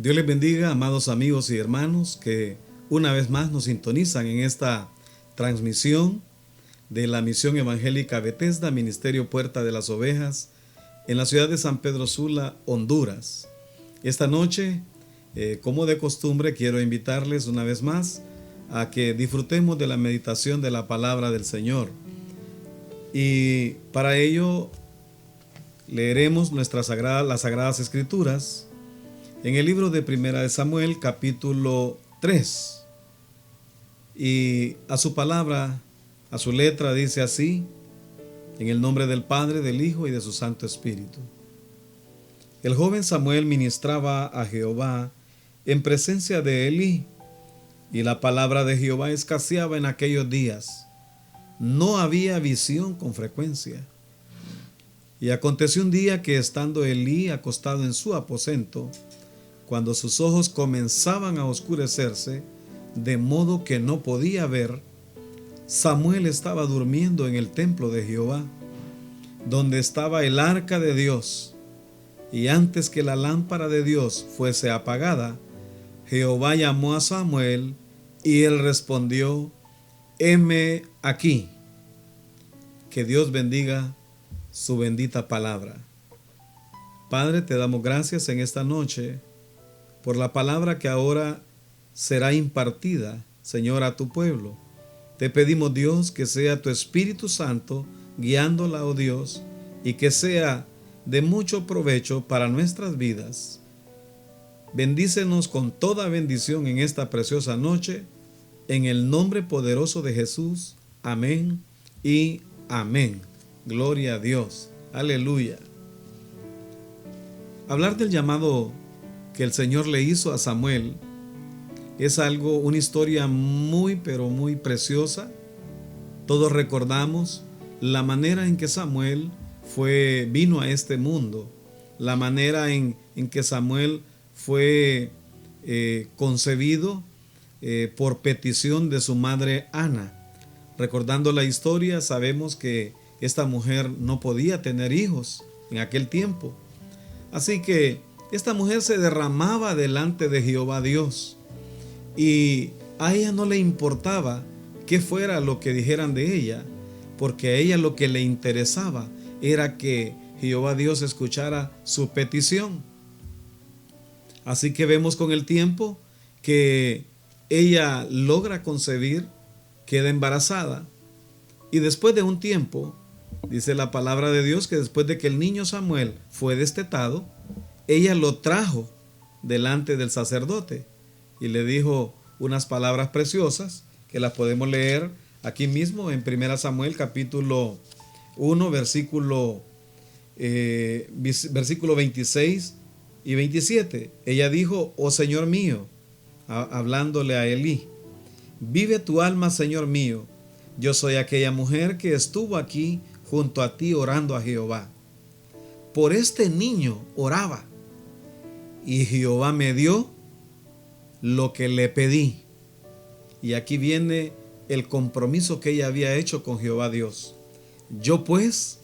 Dios les bendiga, amados amigos y hermanos que una vez más nos sintonizan en esta transmisión de la Misión Evangélica Bethesda, Ministerio Puerta de las Ovejas, en la ciudad de San Pedro Sula, Honduras. Esta noche, como de costumbre, quiero invitarles una vez más a que disfrutemos de la meditación de la palabra del Señor. Y para ello leeremos las Sagradas Escrituras en el libro de Primera de Samuel, capítulo 3. Y a su palabra, a su letra, dice así: en el nombre del Padre, del Hijo y de su Santo Espíritu. El joven Samuel ministraba a Jehová en presencia de Elí, y la palabra de Jehová escaseaba en aquellos días. No había visión con frecuencia. Y aconteció un día que, estando Elí acostado en su aposento, cuando sus ojos comenzaban a oscurecerse, de modo que no podía ver, Samuel estaba durmiendo en el templo de Jehová, donde estaba el arca de Dios. Y antes que la lámpara de Dios fuese apagada, Jehová llamó a Samuel, y él respondió: heme aquí. Que Dios bendiga su bendita palabra. Padre, te damos gracias en esta noche por la palabra que ahora será impartida, Señor, a tu pueblo. Te pedimos, Dios, que sea tu Espíritu Santo guiándola, oh Dios, y que sea de mucho provecho para nuestras vidas. Bendícenos con toda bendición en esta preciosa noche, en el nombre poderoso de Jesús. Amén y amén. Gloria a Dios. Aleluya. Hablar del llamado que el Señor le hizo a Samuel es una historia muy, pero muy preciosa. Todos recordamos la manera en que Samuel vino a este mundo, la manera en que Samuel fue concebido por petición de su madre Ana. Recordando la historia, sabemos que esta mujer no podía tener hijos en aquel tiempo. Así que esta mujer se derramaba delante de Jehová Dios, y a ella no le importaba qué fuera lo que dijeran de ella, porque a ella lo que le interesaba era que Jehová Dios escuchara su petición. Así que vemos con el tiempo que ella logra concebir, queda embarazada, y después de un tiempo, dice la palabra de Dios que después de que el niño Samuel fue destetado, ella lo trajo delante del sacerdote y le dijo unas palabras preciosas que las podemos leer aquí mismo en 1 Samuel capítulo 1 versículo 26 y 27. Ella dijo: oh Señor mío, hablándole a Elí, vive tu alma, Señor mío, yo soy aquella mujer que estuvo aquí junto a ti orando a Jehová. Por este niño oraba, y Jehová me dio lo que le pedí. Y aquí viene el compromiso que ella había hecho con Jehová Dios. Yo pues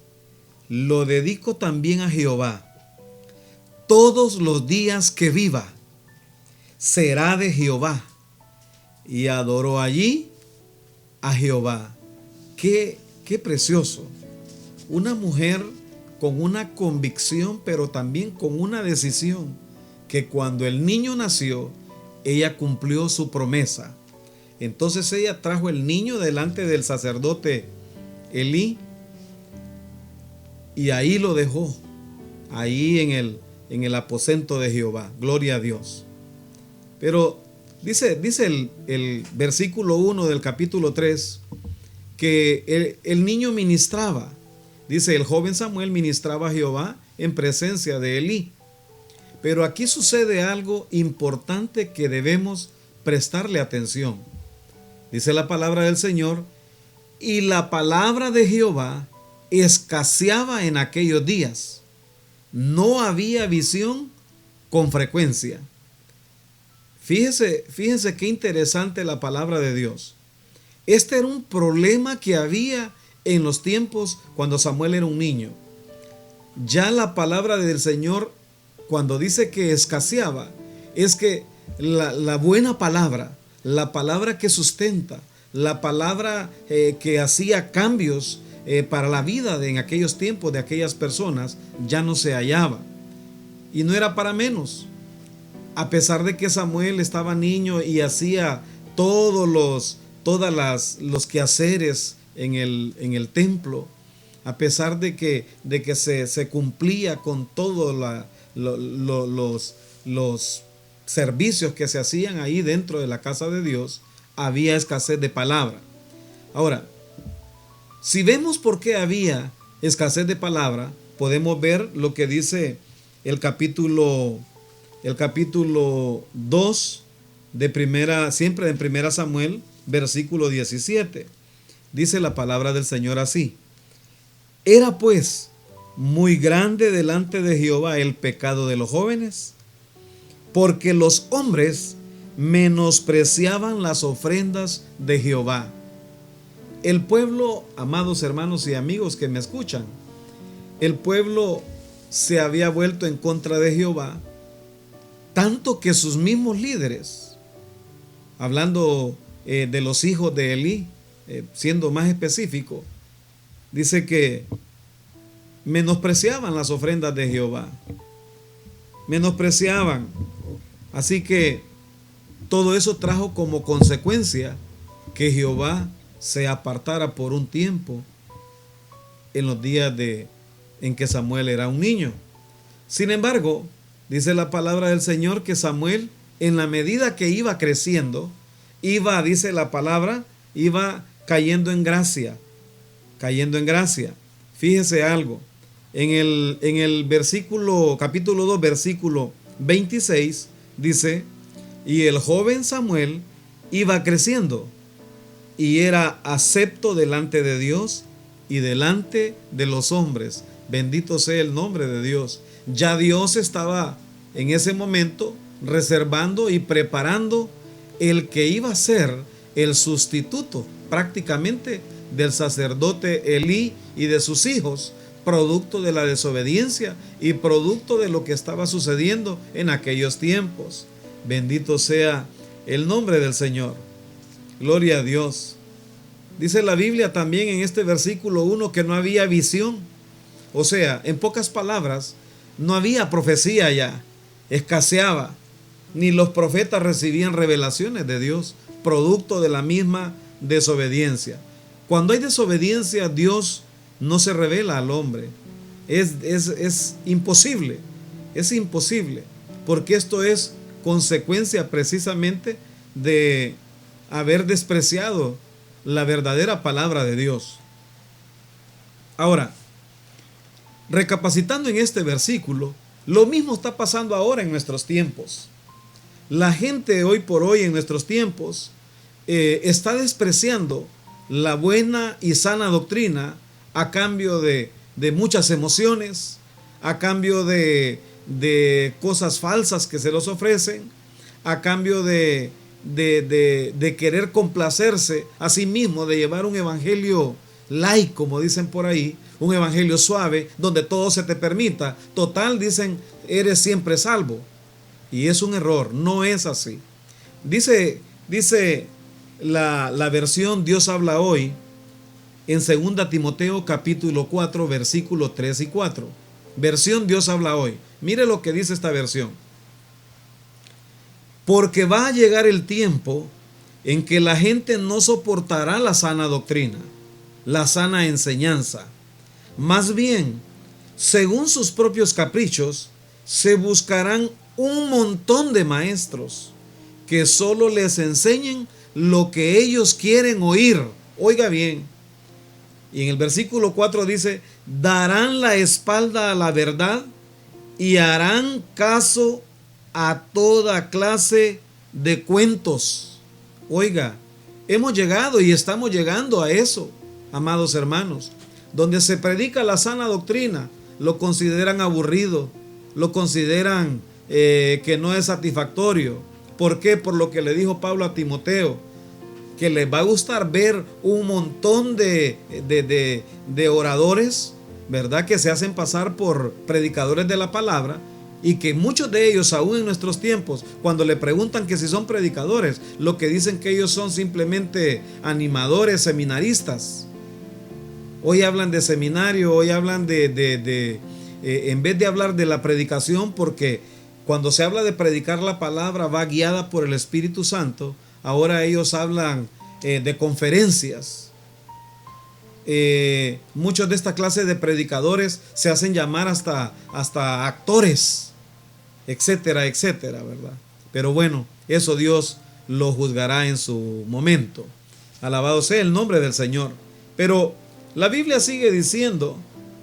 lo dedico también a Jehová. Todos los días que viva será de Jehová. Y adoró allí a Jehová. Qué precioso. Una mujer con una convicción, pero también con una decisión, que cuando el niño nació, ella cumplió su promesa. Entonces ella trajo el niño delante del sacerdote Elí, y ahí lo dejó, ahí en el aposento de Jehová. Gloria a Dios. Pero dice el versículo 1 del capítulo 3 que el niño ministraba. Dice: el joven Samuel ministraba a Jehová en presencia de Elí. Pero aquí sucede algo importante que debemos prestarle atención. Dice la palabra del Señor: y la palabra de Jehová escaseaba en aquellos días. No había visión con frecuencia. Fíjense qué interesante la palabra de Dios. Este era un problema que había en los tiempos cuando Samuel era un niño. Ya la palabra del Señor, cuando dice que escaseaba, es que la buena palabra, la palabra que sustenta, la palabra que hacía cambios para la vida en aquellos tiempos de aquellas personas, ya no se hallaba. Y no era para menos. A pesar de que Samuel estaba niño y hacía todos los quehaceres en el templo, a pesar de que se cumplía con todos los servicios que se hacían ahí dentro de la casa de Dios, había escasez de palabra. Ahora, si vemos por qué había escasez de palabra, podemos ver lo que dice el capítulo 2 siempre en primera Samuel, versículo 17. Dice la palabra del Señor así: era pues muy grande delante de Jehová el pecado de los jóvenes, porque los hombres menospreciaban las ofrendas de Jehová. El pueblo, amados hermanos y amigos que me escuchan, el pueblo se había vuelto en contra de Jehová, tanto que sus mismos líderes, hablando de los hijos de Elí, siendo más específico, dice que menospreciaban las ofrendas de Jehová. Menospreciaban. Así que todo eso trajo como consecuencia que Jehová se apartara por un tiempo en los días en que Samuel era un niño. Sin embargo, dice la palabra del Señor que Samuel, en la medida que iba creciendo, dice la palabra, iba cayendo en gracia. Cayendo en gracia. Fíjese algo. En el capítulo 2, versículo 26, dice: y el joven Samuel iba creciendo y era acepto delante de Dios y delante de los hombres. Bendito sea el nombre de Dios. Ya Dios estaba en ese momento reservando y preparando el que iba a ser el sustituto prácticamente del sacerdote Elí y de sus hijos, producto de la desobediencia y producto de lo que estaba sucediendo en aquellos tiempos. Bendito sea el nombre del Señor. Gloria a Dios. Dice la Biblia también en este versículo 1 que no había visión. O sea, en pocas palabras, no había profecía ya, escaseaba. Ni los profetas recibían revelaciones de Dios, producto de la misma desobediencia. Cuando hay desobediencia, Dios no se revela al hombre. Es imposible, porque esto es consecuencia precisamente de haber despreciado la verdadera palabra de Dios. Ahora, recapacitando en este versículo, lo mismo está pasando ahora en nuestros tiempos. La gente hoy por hoy en nuestros tiempos está despreciando la buena y sana doctrina a cambio de muchas emociones, a cambio de cosas falsas que se los ofrecen, a cambio de querer complacerse a sí mismo, de llevar un evangelio light, como dicen por ahí, un evangelio suave, donde todo se te permita. Total, dicen, eres siempre salvo. Y es un error, no es así. Dice la versión Dios habla hoy, en 2 Timoteo capítulo 4, versículos 3 y 4. Versión Dios habla hoy. Mire lo que dice esta versión. Porque va a llegar el tiempo en que la gente no soportará la sana doctrina, la sana enseñanza. Más bien, según sus propios caprichos, se buscarán un montón de maestros que solo les enseñen lo que ellos quieren oír. Oiga bien. Y en el versículo 4 dice: darán la espalda a la verdad y harán caso a toda clase de cuentos. Oiga, hemos llegado y estamos llegando a eso, amados hermanos. Donde se predica la sana doctrina, lo consideran aburrido, lo consideran que no es satisfactorio. ¿Por qué? Por lo que le dijo Pablo a Timoteo, que les va a gustar ver un montón de oradores, ¿verdad?, que se hacen pasar por predicadores de la palabra, Y que muchos de ellos, aún en nuestros tiempos, cuando le preguntan que si son predicadores, lo que dicen que ellos son simplemente animadores, seminaristas. Hoy hablan de seminario, hoy hablan en vez de hablar de la predicación, porque cuando se habla de predicar la palabra va guiada por el Espíritu Santo. Ahora ellos hablan de conferencias. Muchos de esta clase de predicadores se hacen llamar hasta actores, etcétera, etcétera, ¿verdad? Pero bueno, eso Dios lo juzgará en su momento. Alabado sea el nombre del Señor. Pero la Biblia sigue diciendo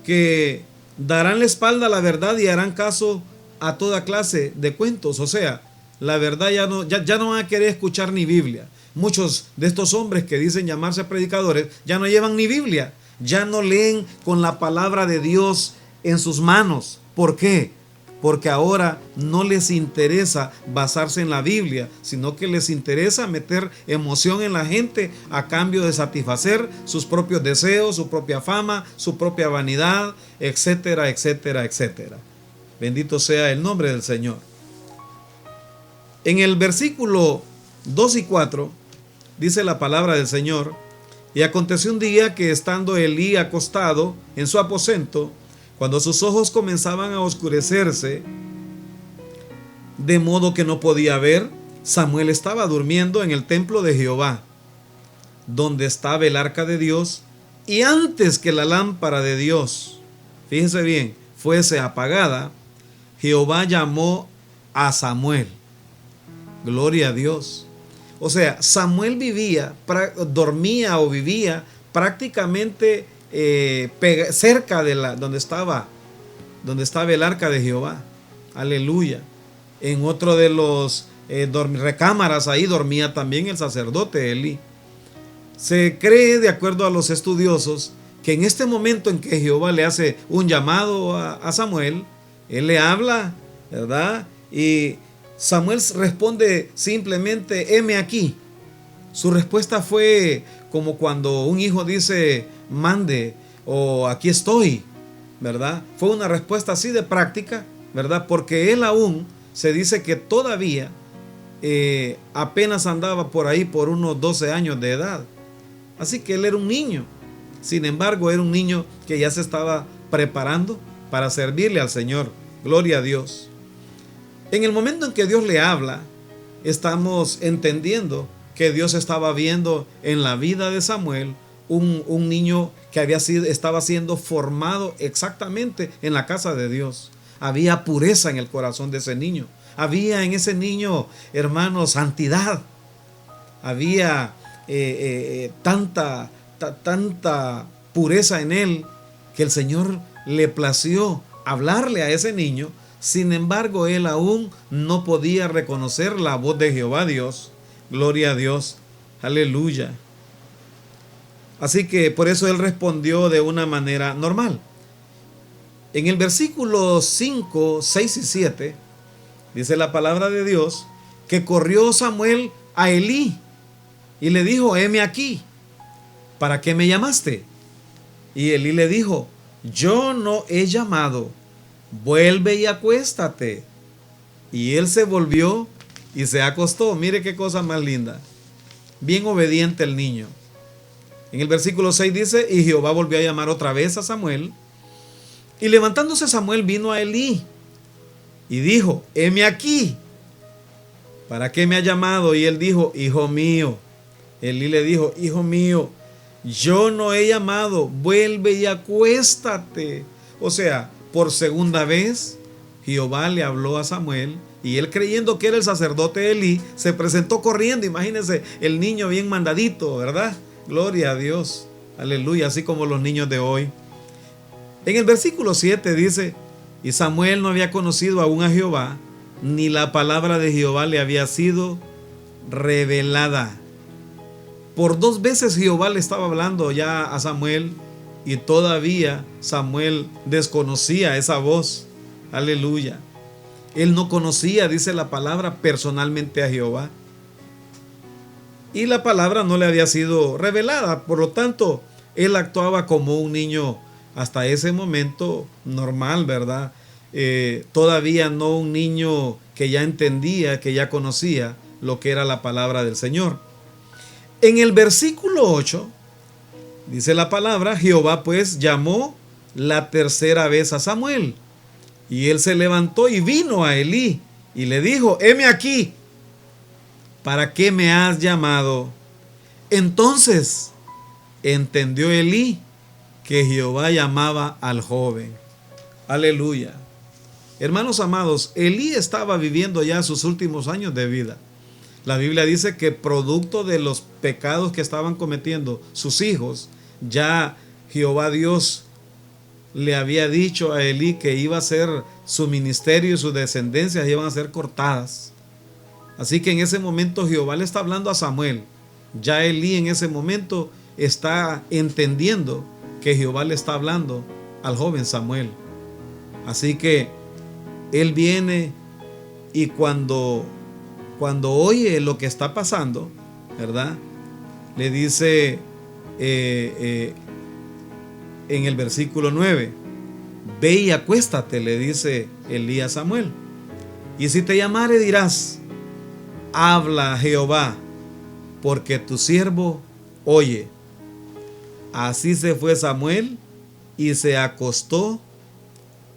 que darán la espalda a la verdad y harán caso a toda clase de cuentos. O sea, la verdad ya no van a querer escuchar ni Biblia. Muchos de estos hombres que dicen llamarse predicadores ya no llevan ni Biblia, ya no leen con la palabra de Dios en sus manos. ¿Por qué? Porque ahora no les interesa basarse en la Biblia, sino que les interesa meter emoción en la gente a cambio de satisfacer sus propios deseos, su propia fama, su propia vanidad, etcétera, etcétera, etcétera. Bendito sea el nombre del Señor. En el versículo 2 y 4 dice la palabra del Señor: y aconteció un día que estando Elí acostado en su aposento, cuando sus ojos comenzaban a oscurecerse, de modo que no podía ver, Samuel estaba durmiendo en el templo de Jehová, donde estaba el arca de Dios, y antes que la lámpara de Dios, fíjese bien, fuese apagada, Jehová llamó a Samuel. Gloria a Dios. O sea, Samuel dormía o vivía prácticamente cerca de donde estaba el arca de Jehová. Aleluya. En otro de los recámaras ahí dormía también el sacerdote Elí. Se cree, de acuerdo a los estudiosos, que en este momento en que Jehová le hace un llamado a Samuel, él le habla, ¿verdad? Y Samuel responde simplemente: heme aquí. Su respuesta fue como cuando un hijo dice: mande, o aquí estoy, ¿verdad? Fue una respuesta así de práctica, ¿verdad? Porque él aún se dice que todavía apenas andaba por ahí por unos 12 años de edad. Así que él era un niño. Sin embargo, era un niño que ya se estaba preparando para servirle al Señor. Gloria a Dios. En el momento en que Dios le habla, estamos entendiendo que Dios estaba viendo en la vida de Samuel un niño que estaba siendo formado exactamente en la casa de Dios. Había pureza en el corazón de ese niño. Había en ese niño, hermanos, santidad. Había tanta pureza en él que el Señor le plació hablarle a ese niño. Sin embargo, él aún no podía reconocer la voz de Jehová Dios. Gloria a Dios. Aleluya. Así que por eso él respondió de una manera normal. En el versículo 5, 6 y 7 dice la palabra de Dios que corrió Samuel a Elí y le dijo: heme aquí, ¿para qué me llamaste? Y Elí le dijo: yo no he llamado, vuelve y acuéstate. Y él se volvió y se acostó. Mire qué cosa más linda. Bien obediente el niño. En el versículo 6 dice: y Jehová volvió a llamar otra vez a Samuel. Y levantándose Samuel vino a Elí y dijo: heme aquí, ¿para qué me ha llamado? Y él dijo: hijo mío. Elí le dijo: hijo mío, yo no he llamado, vuelve y acuéstate. O sea, por segunda vez Jehová le habló a Samuel y él, creyendo que era el sacerdote Elí, se presentó corriendo. Imagínense, el niño bien mandadito, ¿verdad? Gloria a Dios. Aleluya, así como los niños de hoy. En el versículo 7 dice: y Samuel no había conocido aún a Jehová, ni la palabra de Jehová le había sido revelada. Por 2 veces Jehová le estaba hablando ya a Samuel y todavía Samuel desconocía esa voz. Aleluya. Él no conocía, dice la palabra, personalmente a Jehová. Y la palabra no le había sido revelada. Por lo tanto, él actuaba como un niño hasta ese momento normal, ¿verdad? todavía no un niño que ya entendía, que ya conocía lo que era la palabra del Señor. En el versículo 8 dice la palabra: Jehová pues llamó la tercera vez a Samuel, y él se levantó y vino a Elí y le dijo: heme aquí, ¿para qué me has llamado? Entonces entendió Elí que Jehová llamaba al joven. Aleluya. Hermanos amados, Elí estaba viviendo ya sus últimos años de vida. La Biblia dice que producto de los pecados que estaban cometiendo sus hijos, ya Jehová Dios le había dicho a Elí que iba a ser su ministerio y sus descendencias iban a ser cortadas. Así que en ese momento Jehová le está hablando a Samuel. Ya Elí en ese momento está entendiendo que Jehová le está hablando al joven Samuel. Así que él viene y cuando oye lo que está pasando, ¿verdad? Le dice en el versículo 9: ve y acuéstate, le dice Elí a Samuel. Y si te llamare dirás: habla Jehová, porque tu siervo oye. Así se fue Samuel y se acostó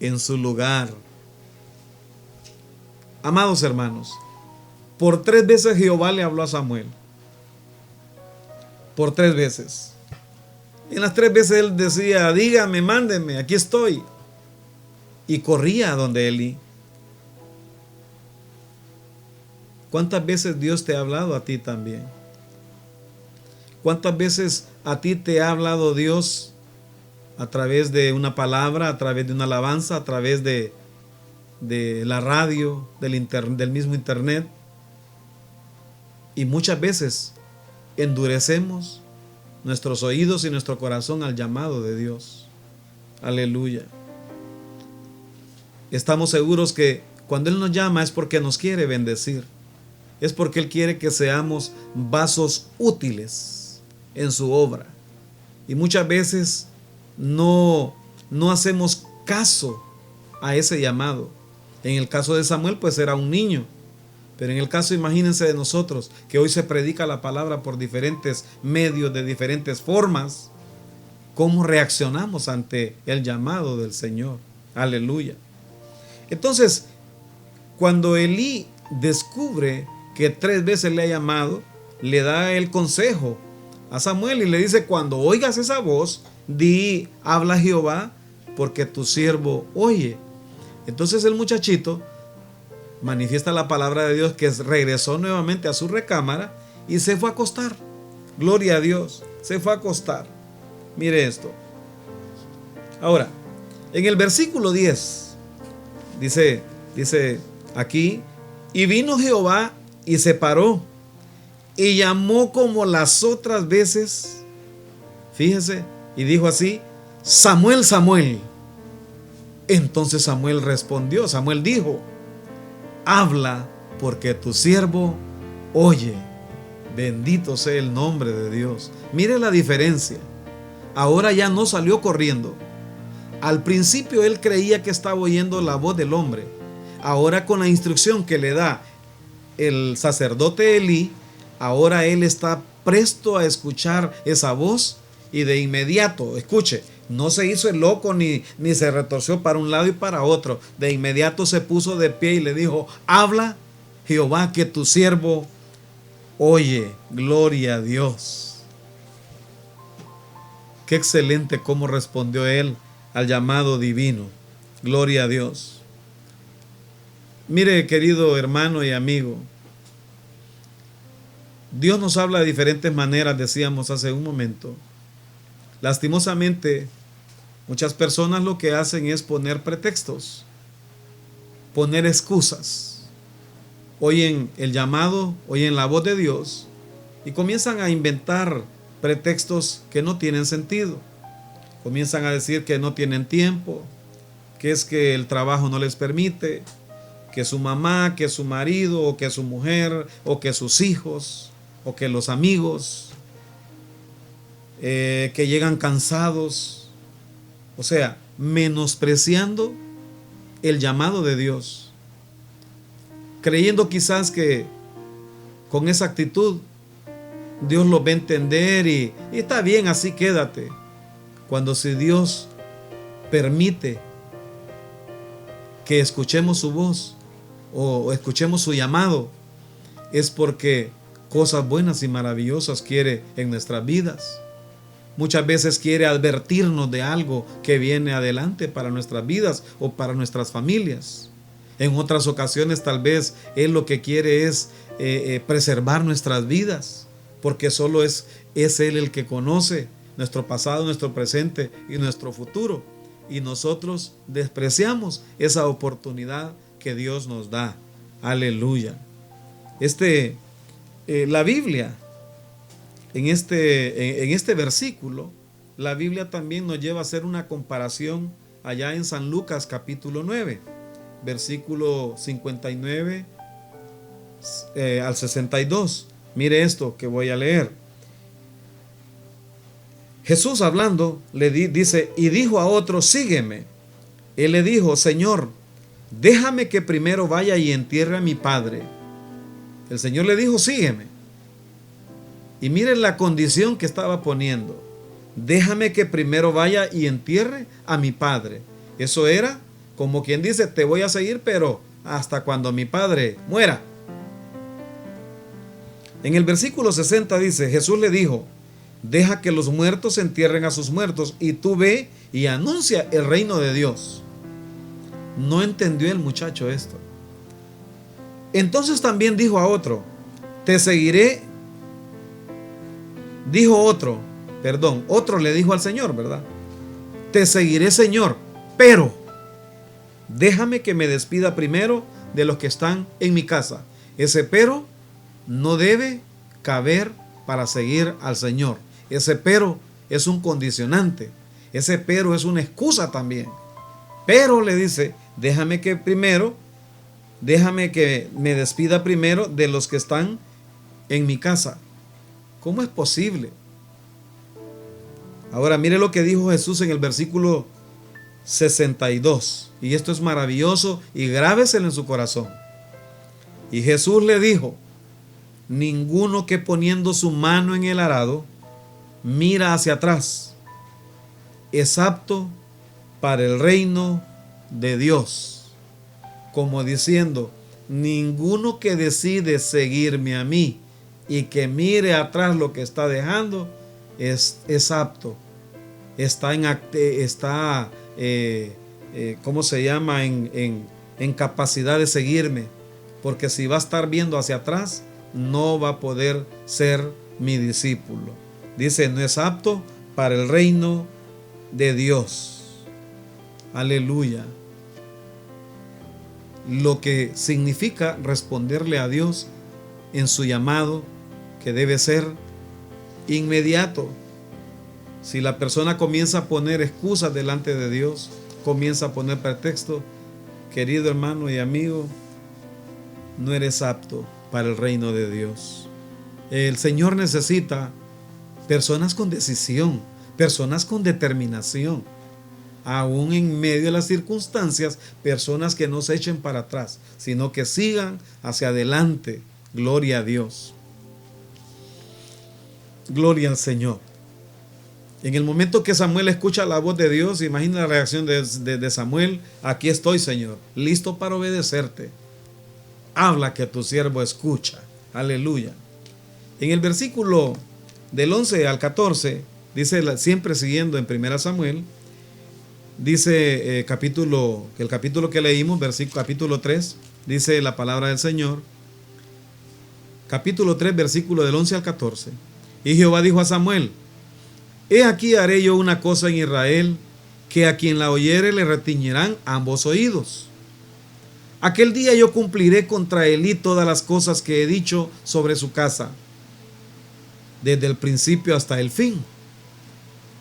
en su lugar. Amados hermanos, por 3 veces Jehová le habló a Samuel. Por 3 veces. En las 3 veces él decía: dígame, mándeme, aquí estoy. Y corría a donde Elí. ¿Cuántas veces Dios te ha hablado a ti también? ¿Cuántas veces a ti te ha hablado Dios a través de una palabra, a través de una alabanza, a través de la radio, del mismo internet? Y muchas veces endurecemos nuestros oídos y nuestro corazón al llamado de Dios. Aleluya. Estamos seguros que cuando Él nos llama es porque nos quiere bendecir. Es porque Él quiere que seamos vasos útiles en su obra. Y muchas veces no hacemos caso a ese llamado. En el caso de Samuel, pues era un niño. Pero en el caso, imagínense de nosotros, que hoy se predica la palabra por diferentes medios, de diferentes formas. ¿Cómo reaccionamos ante el llamado del Señor? Aleluya. Entonces, cuando Elí descubre que 3 veces le ha llamado, le da el consejo a Samuel y le dice: cuando oigas esa voz, di: habla Jehová, porque tu siervo oye. Entonces el muchachito manifiesta la palabra de Dios, que regresó nuevamente a su recámara y se fue a acostar. Gloria a Dios, se fue a acostar. Mire esto. Ahora, en el versículo 10, dice aquí: y vino Jehová y se paró y llamó como las otras veces. Fíjese, y dijo así: Samuel, Samuel. Entonces Samuel respondió, Samuel dijo: habla, porque tu siervo oye. Bendito sea el nombre de Dios. Mire la diferencia. Ahora ya no salió corriendo. Al principio él creía que estaba oyendo la voz del hombre. Ahora, con la instrucción que le da el sacerdote Elí, ahora él está presto a escuchar esa voz y de inmediato, escuche, no se hizo el loco ni se retorció para un lado y para otro. De inmediato se puso de pie y le dijo: habla Jehová, que tu siervo oye. Gloria a Dios. Qué excelente cómo respondió él al llamado divino. Gloria a Dios. Mire, querido hermano y amigo, Dios nos habla de diferentes maneras, decíamos hace un momento. Lastimosamente, muchas personas lo que hacen es poner pretextos, poner excusas. Oyen el llamado, oyen la voz de Dios y comienzan a inventar pretextos que no tienen sentido. Comienzan a decir que no tienen tiempo, que es que el trabajo no les permite, que su mamá, que su marido, o que su mujer, o que sus hijos, o que los amigos, que llegan cansados. O sea, menospreciando el llamado de Dios, creyendo quizás que con esa actitud Dios lo va a entender y está bien, así quédate. Cuando si Dios permite que escuchemos su voz o escuchemos su llamado, es porque cosas buenas y maravillosas quiere en nuestras vidas. Muchas veces quiere advertirnos de algo que viene adelante para nuestras vidas o para nuestras familias. En otras ocasiones tal vez Él lo que quiere es preservar nuestras vidas, porque solo es Él el que conoce nuestro pasado, nuestro presente y nuestro futuro. Y nosotros despreciamos esa oportunidad que Dios nos da. Aleluya. La Biblia, en este versículo, la Biblia también nos lleva a hacer una comparación allá en San Lucas capítulo 9, versículo 59 al 62. Mire esto que voy a leer. Jesús hablando le dice, y dijo a otro, sígueme. Él le dijo, Señor, déjame que primero vaya y entierre a mi padre. El Señor le dijo, sígueme. Y miren la condición que estaba poniendo. Déjame que primero vaya y entierre a mi padre. Eso era como quien dice, te voy a seguir, pero hasta cuando mi padre muera. En el versículo 60 dice, Jesús le dijo, deja que los muertos entierren a sus muertos y tú ve y anuncia el reino de Dios. No entendió el muchacho esto. Entonces también dijo a otro, te seguiré. Otro le dijo al Señor, ¿verdad? Te seguiré, Señor, pero déjame que me despida primero de los que están en mi casa. Ese pero no debe caber para seguir al Señor. Ese pero es un condicionante. Ese pero es una excusa también. Pero le dice, déjame que me despida primero de los que están en mi casa. ¿Cómo es posible? Ahora mire lo que dijo Jesús en el versículo 62. Y esto es maravilloso y grábeselo en su corazón. Y Jesús le dijo, ninguno que poniendo su mano en el arado mira hacia atrás es apto para el reino de Dios. Como diciendo, ninguno que decide seguirme a mí y que mire atrás lo que está dejando es apto. ¿Cómo se llama? En capacidad de seguirme. Porque si va a estar viendo hacia atrás, no va a poder ser mi discípulo. Dice, no es apto para el reino de Dios. Aleluya. Lo que significa responderle a Dios en su llamado, que debe ser inmediato. Si la persona comienza a poner excusas delante de Dios, comienza a poner pretexto, querido hermano y amigo, no eres apto para el reino de Dios. El Señor necesita personas con decisión, personas con determinación, aún en medio de las circunstancias, personas que no se echen para atrás, sino que sigan hacia adelante. Gloria a Dios. Gloria al Señor. En el momento que Samuel escucha la voz de Dios, imagina la reacción de Samuel. Aquí estoy, Señor, listo para obedecerte. Habla, que tu siervo escucha. Aleluya. En el versículo del 11 al 14, dice, siempre siguiendo en 1 Samuel, dice el capítulo que leímos, capítulo 3, dice la palabra del Señor. Capítulo 3, versículo del 11 al 14. Y Jehová dijo a Samuel, he aquí haré yo una cosa en Israel, que a quien la oyere le retiñirán ambos oídos. Aquel día yo cumpliré contra Elí todas las cosas que he dicho sobre su casa, desde el principio hasta el fin.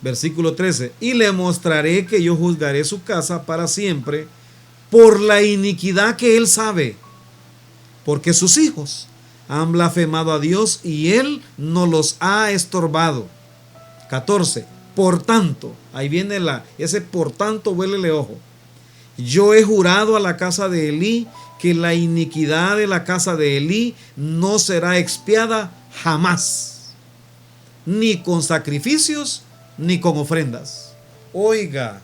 Versículo 13. Y le mostraré que yo juzgaré su casa para siempre por la iniquidad que él sabe, porque sus hijos han blasfemado a Dios y él no los ha estorbado. 14. Por tanto, ahí viene ese por tanto, huélele ojo. yo he jurado a la casa de Elí que la iniquidad de la casa de Elí no será expiada jamás, ni con sacrificios, ni con ofrendas. Oiga,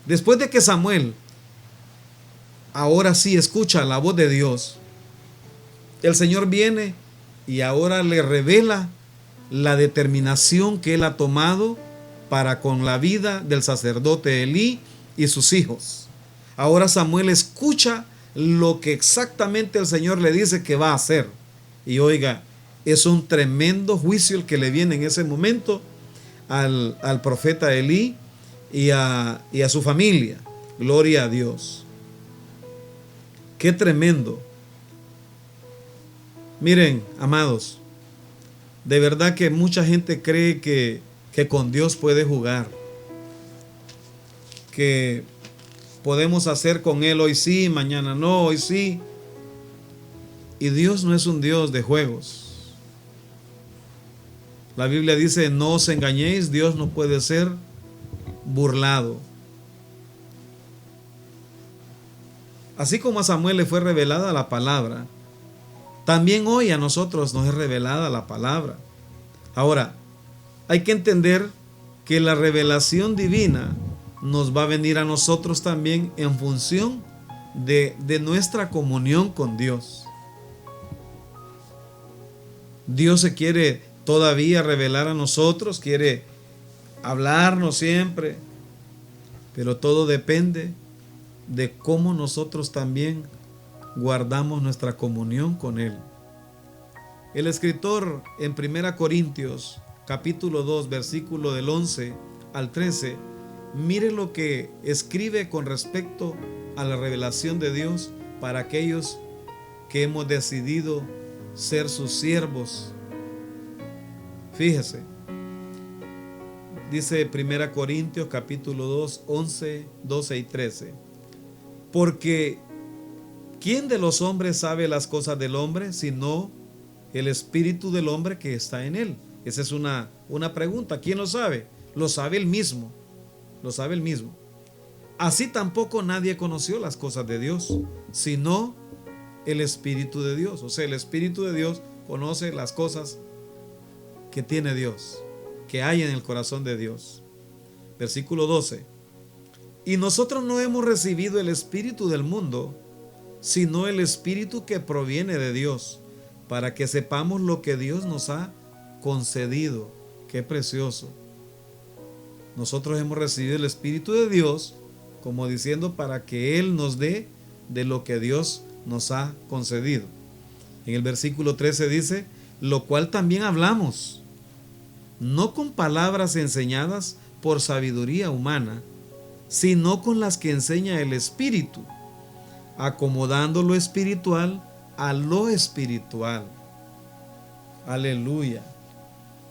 después de que Samuel ahora sí escucha la voz de Dios, el Señor viene y ahora le revela la determinación que él ha tomado para con la vida del sacerdote Elí y sus hijos. Ahora Samuel escucha lo que exactamente el Señor le dice que va a hacer. Y oiga, es un tremendo juicio el que le viene en ese momento al profeta Elí y a su familia. Gloria a Dios. Qué tremendo. Miren, amados, de verdad que mucha gente cree que con Dios puede jugar, que podemos hacer con Él hoy sí, mañana no, hoy sí. Y Dios no es un Dios de juegos. La Biblia dice, no os engañéis, Dios no puede ser burlado. Así como a Samuel le fue revelada la palabra, también hoy a nosotros nos es revelada la palabra. Ahora, hay que entender que la revelación divina nos va a venir a nosotros también en función de nuestra comunión con Dios. Dios se quiere todavía revelar a nosotros, quiere hablarnos siempre, pero todo depende de cómo nosotros también guardamos nuestra comunión con Él. El escritor en 1 Corintios capítulo 2 versículo del 11 al 13, mire lo que escribe con respecto a la revelación de Dios para aquellos que hemos decidido ser sus siervos. Fíjese, dice 1 Corintios capítulo 2, 11, 12 y 13. Porque ¿quién de los hombres sabe las cosas del hombre sino el espíritu del hombre que está en él? Esa es una pregunta. ¿Quién lo sabe? Lo sabe él mismo. Lo sabe él mismo. Así tampoco nadie conoció las cosas de Dios, sino el Espíritu de Dios. O sea, el Espíritu de Dios conoce las cosas que tiene Dios, que hay en el corazón de Dios. Versículo 12. Y nosotros no hemos recibido el espíritu del mundo, sino el espíritu que proviene de Dios, para que sepamos lo que Dios nos ha concedido. Qué precioso. Nosotros hemos recibido el Espíritu de Dios, como diciendo, para que Él nos dé de lo que Dios nos ha concedido. En el versículo 13 dice, lo cual también hablamos, no con palabras enseñadas por sabiduría humana, sino con las que enseña el Espíritu, acomodando lo espiritual a lo espiritual. Aleluya.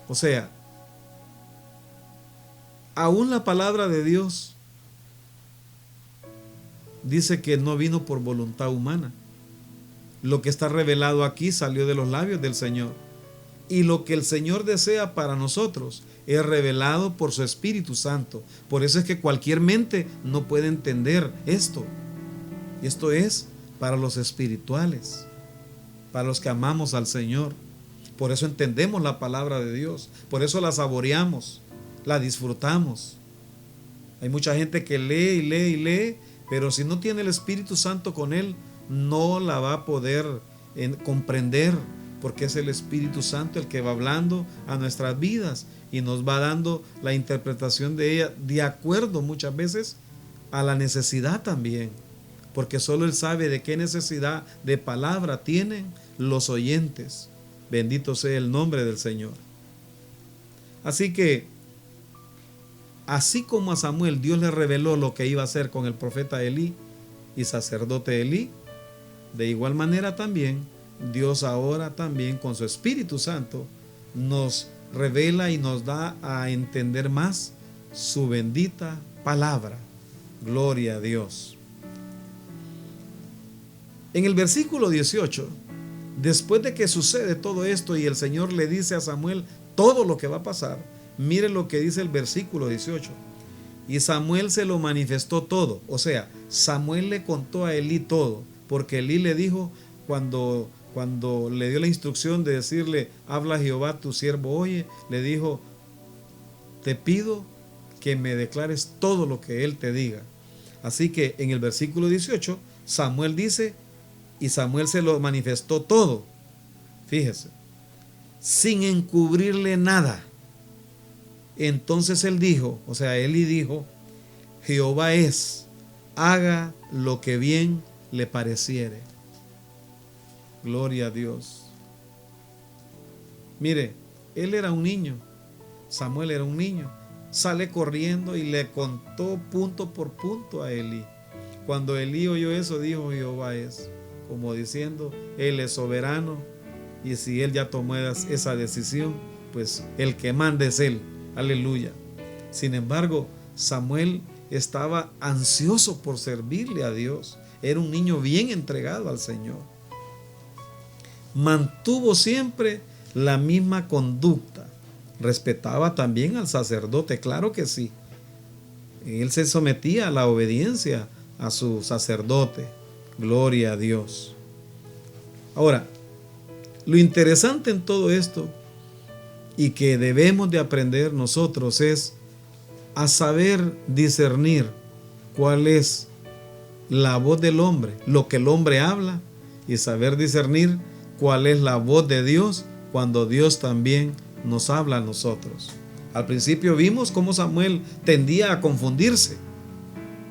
O sea, aún la palabra de Dios dice que no vino por voluntad humana. Lo que está revelado aquí salió de los labios del Señor. Y lo que el Señor desea para nosotros es revelado por su Espíritu Santo. Por eso es que cualquier mente no puede entender esto. Y esto es para los espirituales, para los que amamos al Señor. Por eso entendemos la palabra de Dios. Por eso la saboreamos, la disfrutamos. Hay mucha gente que lee y lee y lee, pero si no tiene el Espíritu Santo con él, no la va a poder comprender, porque es el Espíritu Santo el que va hablando a nuestras vidas y nos va dando la interpretación de ella de acuerdo muchas veces a la necesidad también, porque solo Él sabe de qué necesidad de palabra tienen los oyentes. Bendito sea el nombre del Señor. Así que, así como a Samuel Dios le reveló lo que iba a hacer con el profeta Elí y sacerdote Elí, de igual manera también Dios ahora también con su Espíritu Santo nos revela y nos da a entender más su bendita palabra. Gloria a Dios. En el versículo 18, después de que sucede todo esto y el Señor le dice a Samuel todo lo que va a pasar, mire lo que dice el versículo 18. y Samuel se lo manifestó todo. O sea, Samuel le contó a Elí todo, porque Elí le dijo cuando le dio la instrucción de decirle, habla Jehová, tu siervo oye, le dijo, te pido que me declares todo lo que él te diga. Así que en el versículo 18, Samuel dice, y Samuel se lo manifestó todo. Fíjese, sin encubrirle nada. Entonces él dijo, o sea, Elí dijo, Jehová es, haga lo que bien le pareciere. Gloria a Dios. Mire, él era un niño, Samuel era un niño, sale corriendo y le contó punto por punto a Elí. Cuando Elí oyó eso, dijo, Jehová es, como diciendo, él es soberano, y si él ya tomó esa decisión, pues el que manda es él. Aleluya. Sin embargo, Samuel estaba ansioso por servirle a Dios. Era un niño bien entregado al Señor. Mantuvo siempre la misma conducta. Respetaba también al sacerdote, claro que sí. Él se sometía a la obediencia a su sacerdote. Gloria a Dios. Ahora, lo interesante en todo esto y que debemos de aprender nosotros es a saber discernir cuál es la voz del hombre, lo que el hombre habla, y saber discernir cuál es la voz de Dios cuando Dios también nos habla a nosotros. Al principio vimos cómo Samuel tendía a confundirse,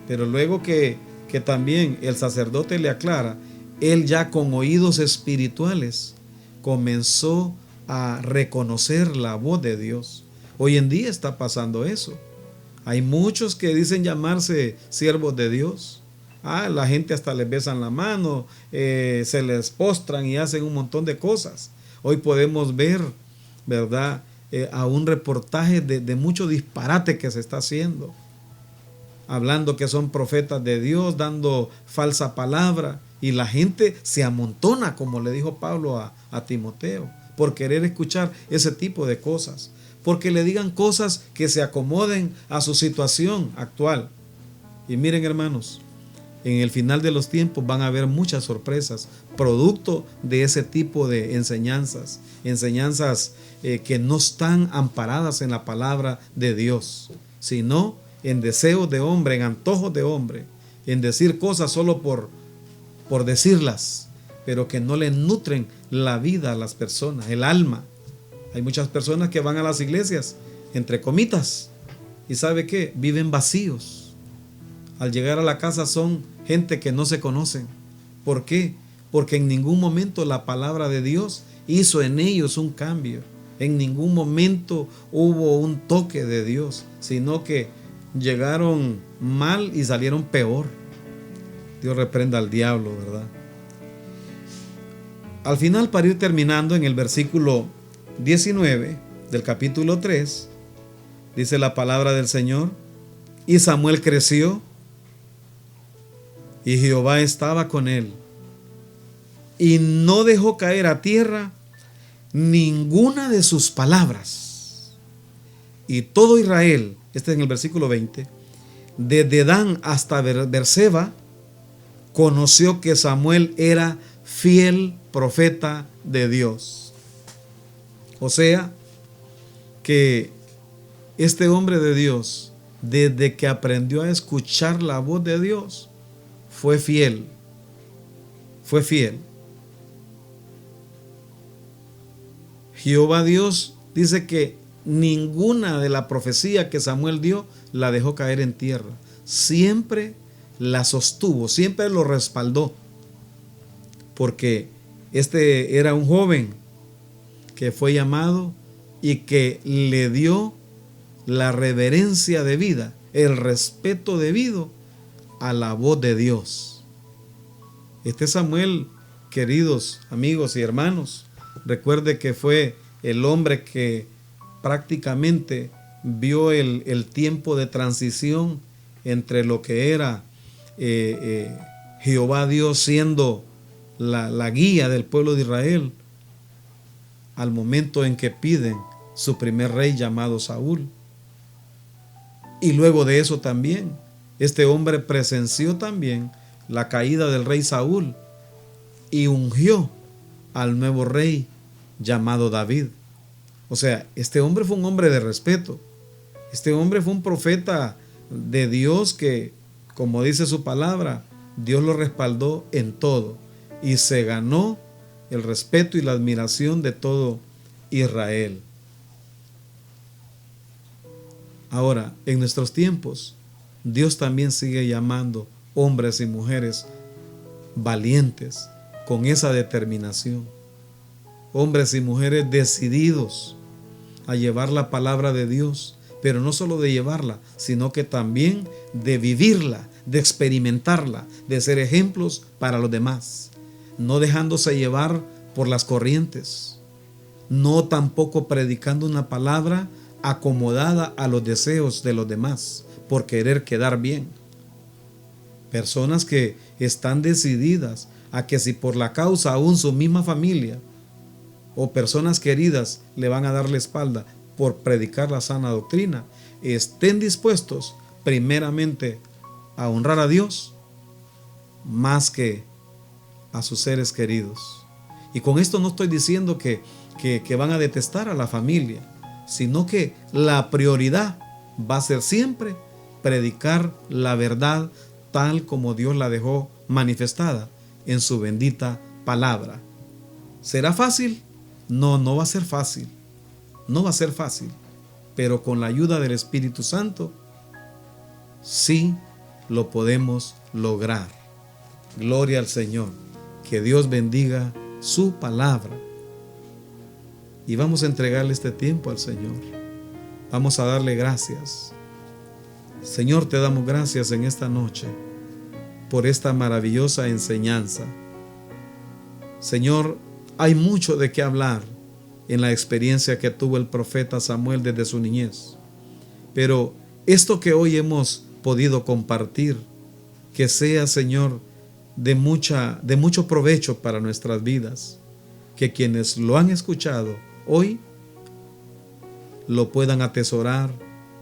pero luego que también el sacerdote le aclara, él ya con oídos espirituales comenzó a reconocer la voz de Dios. Hoy en día está pasando eso. Hay muchos que dicen llamarse siervos de Dios. La gente hasta les besan la mano, se les postran y hacen un montón de cosas. Hoy podemos ver, ¿verdad? A un reportaje de mucho disparate que se está haciendo, hablando que son profetas de Dios, dando falsa palabra, y la gente se amontona, como le dijo Pablo a Timoteo, por querer escuchar ese tipo de cosas, porque le digan cosas que se acomoden a su situación actual. Y miren, hermanos, en el final de los tiempos van a haber muchas sorpresas producto de ese tipo de enseñanzas que no están amparadas en la palabra de Dios, sino en deseos de hombre, en antojos de hombre, en decir cosas solo por decirlas, pero que no le nutren la vida a las personas, el alma. Hay muchas personas que van a las iglesias, entre comitas, y ¿sabe qué? Viven vacíos. Al llegar a la casa son gente que no se conocen. ¿Por qué? Porque en ningún momento la palabra de Dios hizo en ellos un cambio. En ningún momento hubo un toque de Dios, sino que llegaron mal y salieron peor. Dios reprenda al diablo, ¿verdad? Al final, para ir terminando, en el versículo 19 del capítulo 3, dice la palabra del Señor, y Samuel creció, y Jehová estaba con él, y no dejó caer a tierra ninguna de sus palabras. Y todo Israel, este es en el versículo 20, desde Dan hasta Berseba, conoció que Samuel era fiel profeta de Dios. O sea, que este hombre de Dios, desde que aprendió a escuchar la voz de Dios, fue fiel. Fue fiel. Jehová Dios dice que ninguna de la profecía que Samuel dio la dejó caer en tierra. Siempre la sostuvo, siempre lo respaldó. Porque este era un joven que fue llamado y que le dio la reverencia debida, el respeto debido a la voz de Dios. Este Samuel, queridos amigos y hermanos, recuerde que fue el hombre que prácticamente vio el tiempo de transición entre lo que era Jehová Dios siendo la guía del pueblo de Israel, al momento en que piden su primer rey llamado Saúl. Y luego de eso también, este hombre presenció también la caída del rey Saúl y ungió al nuevo rey llamado David. O sea, este hombre fue un hombre de respeto. Este hombre fue un profeta de Dios que, como dice su palabra, Dios lo respaldó en todo y se ganó el respeto y la admiración de todo Israel. Ahora, en nuestros tiempos, Dios también sigue llamando hombres y mujeres valientes, con esa determinación. Hombres y mujeres decididos a llevar la palabra de Dios, pero no solo de llevarla, sino que también de vivirla, de experimentarla, de ser ejemplos para los demás, no dejándose llevar por las corrientes, no tampoco predicando una palabra acomodada a los deseos de los demás por querer quedar bien. Personas que están decididas a que si por la causa aún su misma familia o personas queridas le van a dar la espalda por predicar la sana doctrina, estén dispuestos primeramente a honrar a Dios más que a sus seres queridos. Y con esto no estoy diciendo que van a detestar a la familia, sino que la prioridad va a ser siempre predicar la verdad tal como Dios la dejó manifestada en su bendita palabra. ¿Será fácil? No, no va a ser fácil. No va a ser fácil. Pero con la ayuda del Espíritu Santo, sí lo podemos lograr. Gloria al Señor. Que Dios bendiga su palabra. Y vamos a entregarle este tiempo al Señor. Vamos a darle gracias. Señor, te damos gracias en esta noche por esta maravillosa enseñanza. Señor, hay mucho de qué hablar en la experiencia que tuvo el profeta Samuel desde su niñez. Pero esto que hoy hemos podido compartir, que sea, Señor, de mucho provecho para nuestras vidas. Que quienes lo han escuchado hoy lo puedan atesorar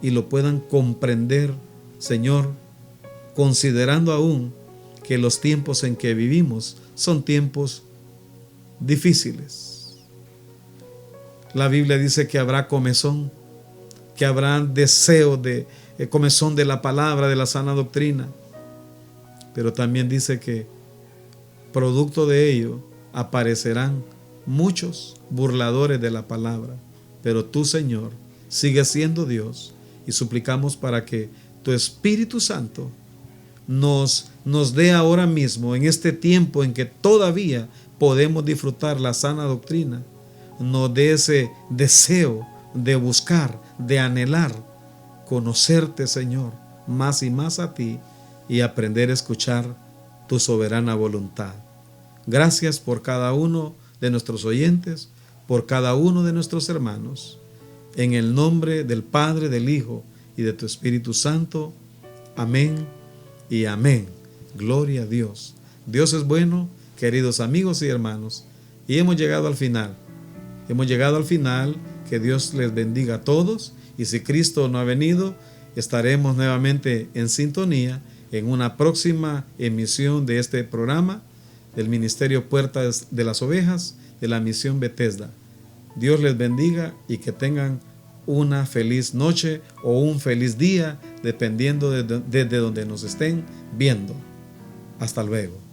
y lo puedan comprender, Señor, considerando aún que los tiempos en que vivimos son tiempos difíciles. La Biblia dice que habrá comezón, que habrá deseo de comezón de la palabra, de la sana doctrina, pero también dice que producto de ello aparecerán muchos burladores de la palabra. Pero tú, Señor, sigues siendo Dios y suplicamos para que tu Espíritu Santo nos dé ahora mismo, en este tiempo en que todavía podemos disfrutar la sana doctrina, nos dé ese deseo de buscar, de anhelar, conocerte, Señor, más y más a ti y aprender a escuchar tu soberana voluntad. Gracias por cada uno de nuestros oyentes, por cada uno de nuestros hermanos. En el nombre del Padre, del Hijo y de tu Espíritu Santo. Amén y amén. Gloria a Dios. Dios es bueno, queridos amigos y hermanos. Y hemos llegado al final. Hemos llegado al final. Que Dios les bendiga a todos. Y si Cristo no ha venido, estaremos nuevamente en sintonía en una próxima emisión de este programa del Ministerio Puertas de las Ovejas de la Misión Bethesda. Dios les bendiga y que tengan una feliz noche o un feliz día, dependiendo desde donde nos estén viendo. Hasta luego.